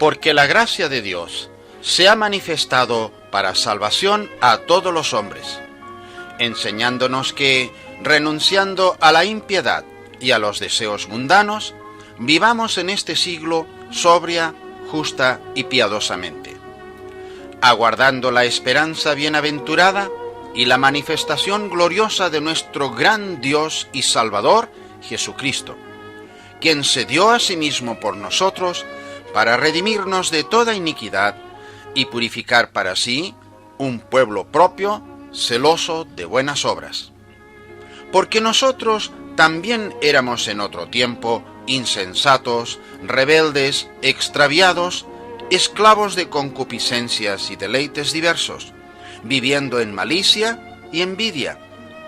Porque la gracia de Dios se ha manifestado para salvación a todos los hombres, enseñándonos que, renunciando a la impiedad y a los deseos mundanos, vivamos en este siglo sobria, justa y piadosamente, aguardando la esperanza bienaventurada y la manifestación gloriosa de nuestro gran Dios y Salvador, Jesucristo, quien se dio a sí mismo por nosotros para redimirnos de toda iniquidad y purificar para sí un pueblo propio, celoso de buenas obras. Porque nosotros también éramos en otro tiempo insensatos, rebeldes, extraviados, esclavos de concupiscencias y deleites diversos, viviendo en malicia y envidia,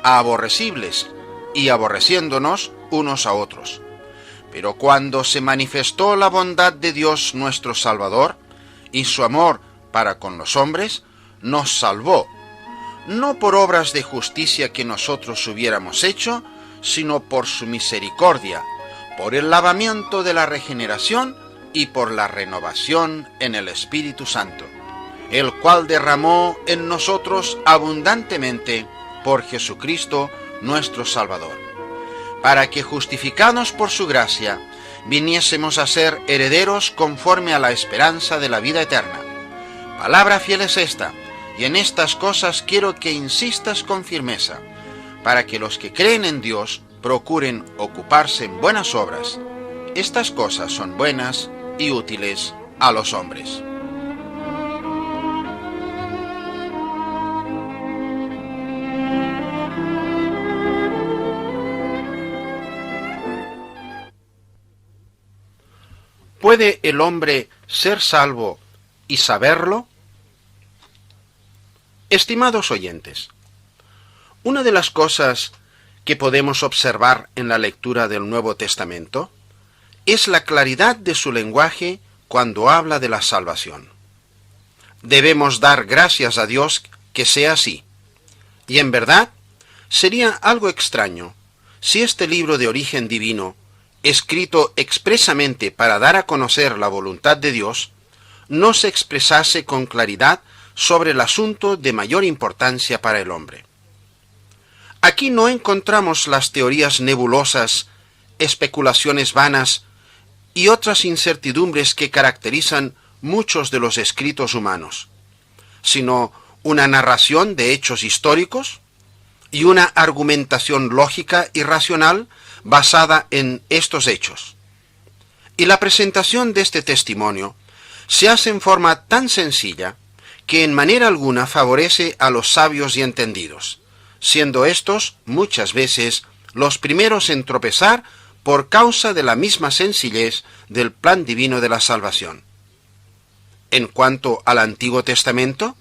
aborrecibles y aborreciéndonos unos a otros. Pero cuando se manifestó la bondad de Dios nuestro Salvador y su amor para con los hombres, nos salvó, no por obras de justicia que nosotros hubiéramos hecho, sino por su misericordia, por el lavamiento de la regeneración y por la renovación en el Espíritu Santo, el cual derramó en nosotros abundantemente por Jesucristo nuestro Salvador, para que, justificados por su gracia, viniésemos a ser herederos conforme a la esperanza de la vida eterna. Palabra fiel es esta, y en estas cosas quiero que insistas con firmeza, para que los que creen en Dios procuren ocuparse en buenas obras. Estas cosas son buenas y útiles a los hombres. ¿Puede el hombre ser salvo y saberlo? Estimados oyentes, una de las cosas que podemos observar en la lectura del Nuevo Testamento es la claridad de su lenguaje cuando habla de la salvación. Debemos dar gracias a Dios que sea así. Y en verdad, sería algo extraño si este libro de origen divino, escrito expresamente para dar a conocer la voluntad de Dios, no se expresase con claridad sobre el asunto de mayor importancia para el hombre. Aquí no encontramos las teorías nebulosas, especulaciones vanas y otras incertidumbres que caracterizan muchos de los escritos humanos, sino una narración de hechos históricos y una argumentación lógica y racional basada en estos hechos. Y la presentación de este testimonio se hace en forma tan sencilla que en manera alguna favorece a los sabios y entendidos, siendo estos muchas veces los primeros en tropezar por causa de la misma sencillez del plan divino de la salvación. En cuanto al Antiguo Testamento,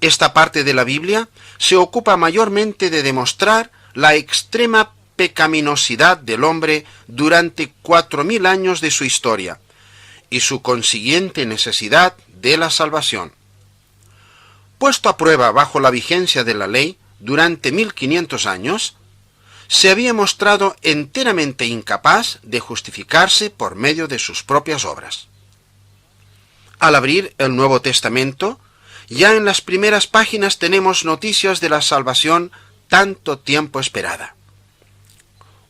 esta parte de la Biblia se ocupa mayormente de demostrar la extrema pecaminosidad del hombre durante 4000 años de su historia y su consiguiente necesidad de la salvación. Puesto a prueba bajo la vigencia de la ley durante 1500 años, se había mostrado enteramente incapaz de justificarse por medio de sus propias obras. Al abrir el Nuevo Testamento, ya en las primeras páginas tenemos noticias de la salvación tanto tiempo esperada.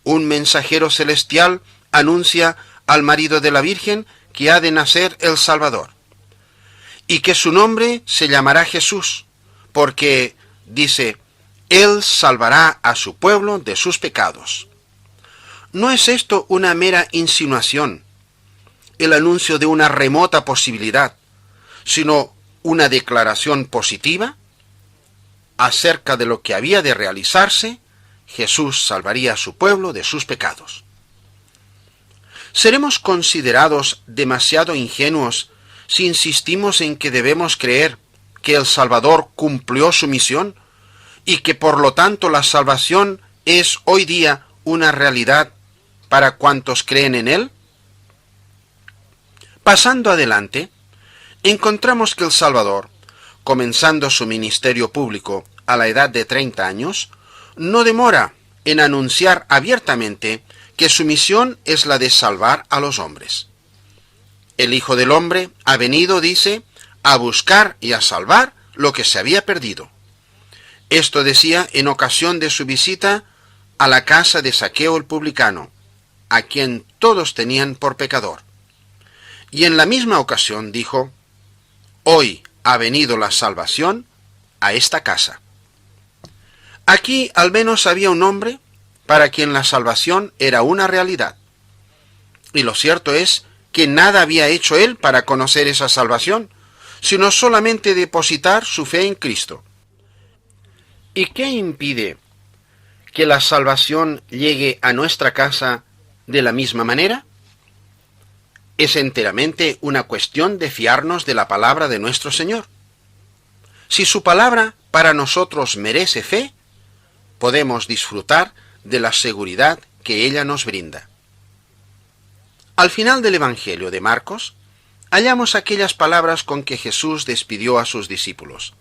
Un mensajero celestial anuncia al marido de la Virgen que ha de nacer el Salvador, y que su nombre se llamará Jesús, porque, dice, Él salvará a su pueblo de sus pecados. ¿No es esto una mera insinuación, el anuncio de una remota posibilidad, sino una declaración positiva acerca de lo que había de realizarse? Jesús salvaría a su pueblo de sus pecados. ¿Seremos considerados demasiado ingenuos si insistimos en que debemos creer que el Salvador cumplió su misión y que por lo tanto la salvación es hoy día una realidad para cuantos creen en Él? Pasando adelante, encontramos que el Salvador, comenzando su ministerio público a la edad de 30 años, no demora en anunciar abiertamente que su misión es la de salvar a los hombres. El Hijo del Hombre ha venido, dice, a buscar y a salvar lo que se había perdido. Esto decía en ocasión de su visita a la casa de Zaqueo el publicano, a quien todos tenían por pecador. Y en la misma ocasión dijo: hoy ha venido la salvación a esta casa. Aquí al menos había un hombre para quien la salvación era una realidad. Y lo cierto es que nada había hecho él para conocer esa salvación, sino solamente depositar su fe en Cristo. ¿Y qué impide que la salvación llegue a nuestra casa de la misma manera? Es enteramente una cuestión de fiarnos de la palabra de nuestro Señor. Si su palabra para nosotros merece fe, podemos disfrutar de la seguridad que ella nos brinda. Al final del Evangelio de Marcos, hallamos aquellas palabras con que Jesús despidió a sus discípulos,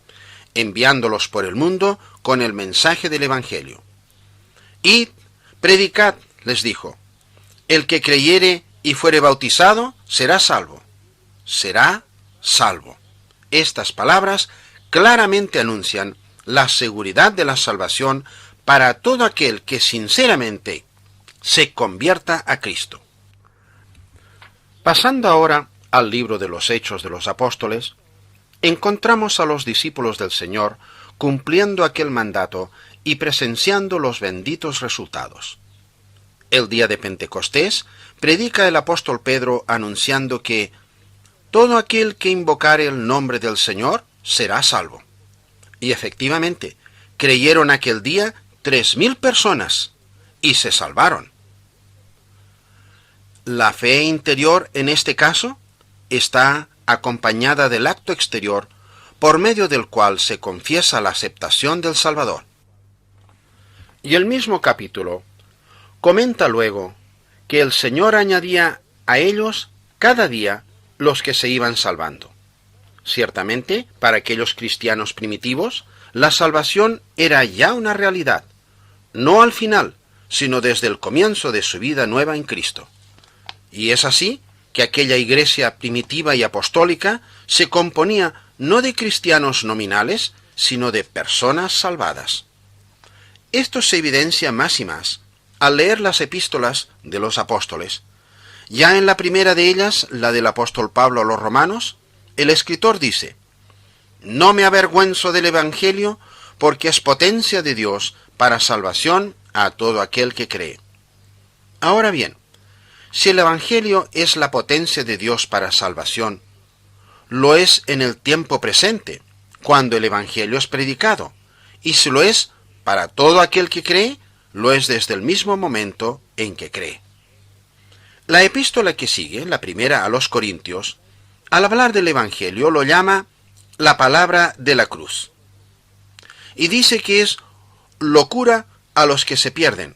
enviándolos por el mundo con el mensaje del Evangelio. Id, predicad, les dijo, el que creyere y fuere bautizado será salvo. Será salvo. Estas palabras claramente anuncian la seguridad de la salvación para todo aquel que sinceramente se convierta a Cristo. Pasando ahora al libro de los Hechos de los Apóstoles, encontramos a los discípulos del Señor cumpliendo aquel mandato y presenciando los benditos resultados. El día de Pentecostés predica el apóstol Pedro anunciando que todo aquel que invocare el nombre del Señor será salvo. Y efectivamente, creyeron aquel día 3,000 personas y se salvaron. La fe interior en este caso está acompañada del acto exterior por medio del cual se confiesa la aceptación del Salvador. Y el mismo capítulo comenta luego que el Señor añadía a ellos cada día los que se iban salvando. Ciertamente, para aquellos cristianos primitivos, la salvación era ya una realidad, no al final, sino desde el comienzo de su vida nueva en Cristo. Y es así que aquella iglesia primitiva y apostólica se componía no de cristianos nominales, sino de personas salvadas. Esto se evidencia más y más al leer las epístolas de los apóstoles. Ya en la primera de ellas, la del apóstol Pablo a los romanos, el escritor dice: no me avergüenzo del Evangelio, porque es potencia de Dios para salvación a todo aquel que cree. Ahora bien, si el Evangelio es la potencia de Dios para salvación, lo es en el tiempo presente, cuando el Evangelio es predicado, y si lo es para todo aquel que cree, lo es desde el mismo momento en que cree. La epístola que sigue, la primera a los Corintios, al hablar del Evangelio lo llama la palabra de la cruz, y dice que es locura a los que se pierden,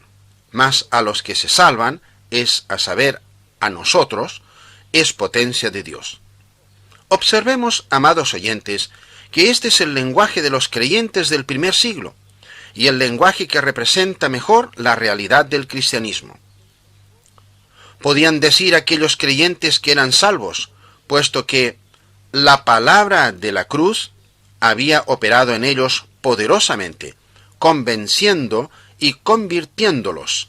mas a los que se salvan, es a saber, a nosotros, es potencia de Dios. Observemos, amados oyentes, que este es el lenguaje de los creyentes del primer siglo, y el lenguaje que representa mejor la realidad del cristianismo. Podían decir aquellos creyentes que eran salvos, puesto que la palabra de la cruz había operado en ellos poderosamente, convenciendo y convirtiéndolos.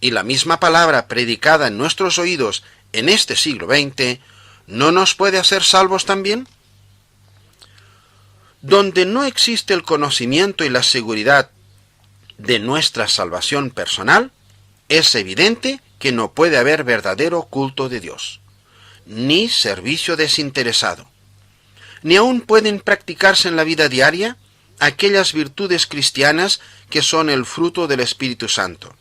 Y la misma palabra predicada en nuestros oídos en este siglo XX, ¿no nos puede hacer salvos también? Donde no existe el conocimiento y la seguridad de nuestra salvación personal, es evidente que no puede haber verdadero culto de Dios, ni servicio desinteresado, ni aún pueden practicarse en la vida diaria aquellas virtudes cristianas que son el fruto del Espíritu Santo,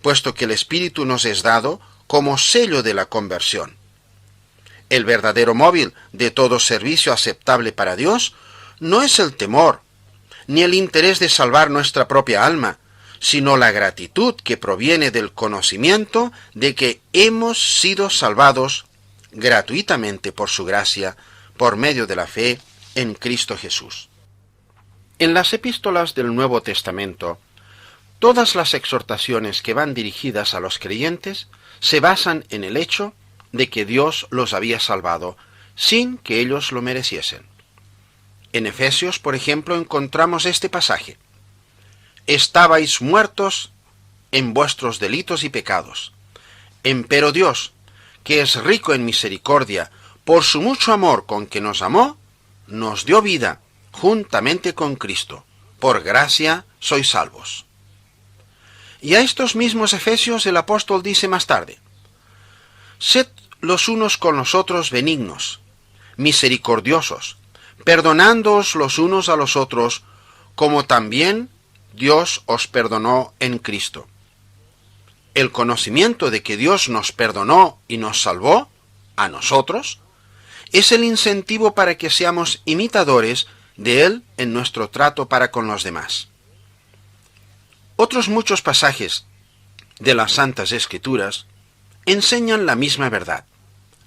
puesto que el Espíritu nos es dado como sello de la conversión. El verdadero móvil de todo servicio aceptable para Dios no es el temor, ni el interés de salvar nuestra propia alma, sino la gratitud que proviene del conocimiento de que hemos sido salvados gratuitamente por su gracia, por medio de la fe en Cristo Jesús. En las epístolas del Nuevo Testamento, todas las exhortaciones que van dirigidas a los creyentes se basan en el hecho de que Dios los había salvado sin que ellos lo mereciesen. En Efesios, por ejemplo, encontramos este pasaje: estabais muertos en vuestros delitos y pecados. Empero Dios, que es rico en misericordia, por su mucho amor con que nos amó, nos dio vida juntamente con Cristo. Por gracia sois salvos. Y a estos mismos Efesios el apóstol dice más tarde: sed los unos con los otros benignos, misericordiosos, perdonándoos los unos a los otros, como también Dios os perdonó en Cristo. El conocimiento de que Dios nos perdonó y nos salvó, a nosotros, es el incentivo para que seamos imitadores de Él en nuestro trato para con los demás. Otros muchos pasajes de las Santas Escrituras enseñan la misma verdad,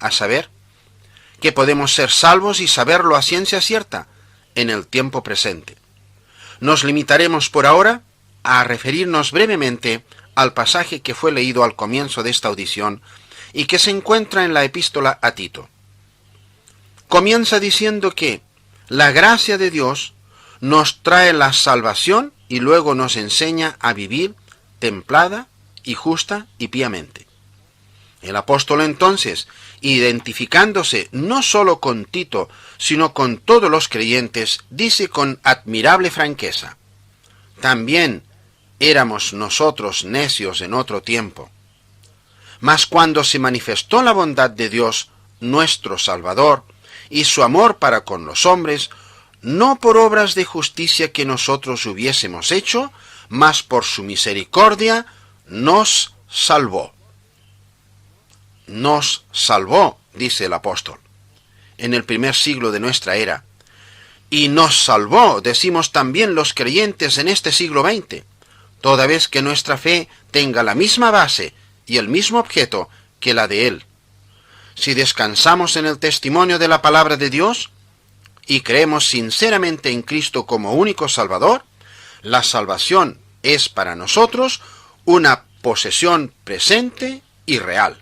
a saber, que podemos ser salvos y saberlo a ciencia cierta en el tiempo presente. Nos limitaremos por ahora a referirnos brevemente al pasaje que fue leído al comienzo de esta audición y que se encuentra en la epístola a Tito. Comienza diciendo que la gracia de Dios nos trae la salvación y luego nos enseña a vivir templada y justa y piamente. El apóstol entonces, identificándose no solo con Tito, sino con todos los creyentes, dice con admirable franqueza: también éramos nosotros necios en otro tiempo, mas cuando se manifestó la bondad de Dios, nuestro Salvador, y su amor para con los hombres, no por obras de justicia que nosotros hubiésemos hecho, mas por su misericordia, nos salvó. Nos salvó, dice el apóstol, en el primer siglo de nuestra era. Y nos salvó, decimos también los creyentes en este siglo XX, toda vez que nuestra fe tenga la misma base y el mismo objeto que la de Él. Si descansamos en el testimonio de la palabra de Dios y creemos sinceramente en Cristo como único Salvador, la salvación es para nosotros una posesión presente y real.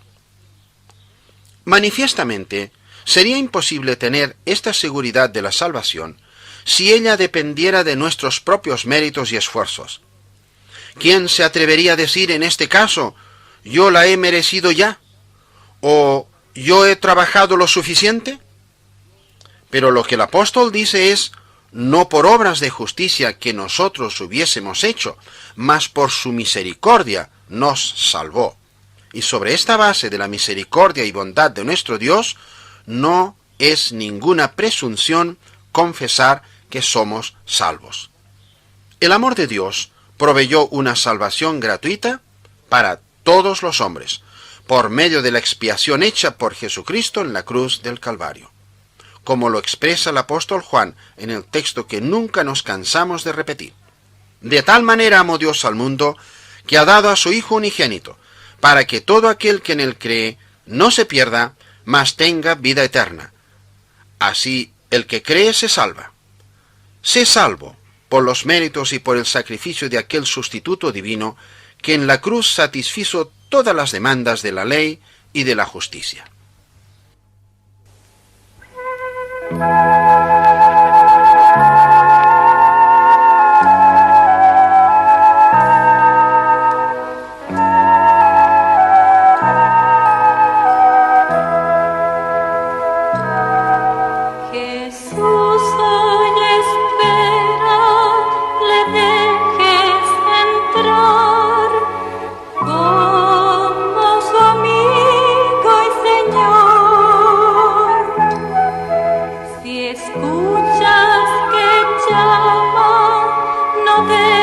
Manifiestamente, sería imposible tener esta seguridad de la salvación si ella dependiera de nuestros propios méritos y esfuerzos. ¿Quién se atrevería a decir en este caso: yo la he merecido ya? ¿O yo he trabajado lo suficiente? Pero lo que el apóstol dice es: no por obras de justicia que nosotros hubiésemos hecho, mas por su misericordia nos salvó. Y sobre esta base de la misericordia y bondad de nuestro Dios, no es ninguna presunción confesar que somos salvos. El amor de Dios proveyó una salvación gratuita para todos los hombres, por medio de la expiación hecha por Jesucristo en la cruz del Calvario, como lo expresa el apóstol Juan en el texto que nunca nos cansamos de repetir. De tal manera amó Dios al mundo, que ha dado a su Hijo unigénito, para que todo aquel que en él cree no se pierda, mas tenga vida eterna. Así el que cree se salva. Sé salvo por los méritos y por el sacrificio de aquel sustituto divino que en la cruz satisfizo todas las demandas de la ley y de la justicia. Escuchas que llama, no te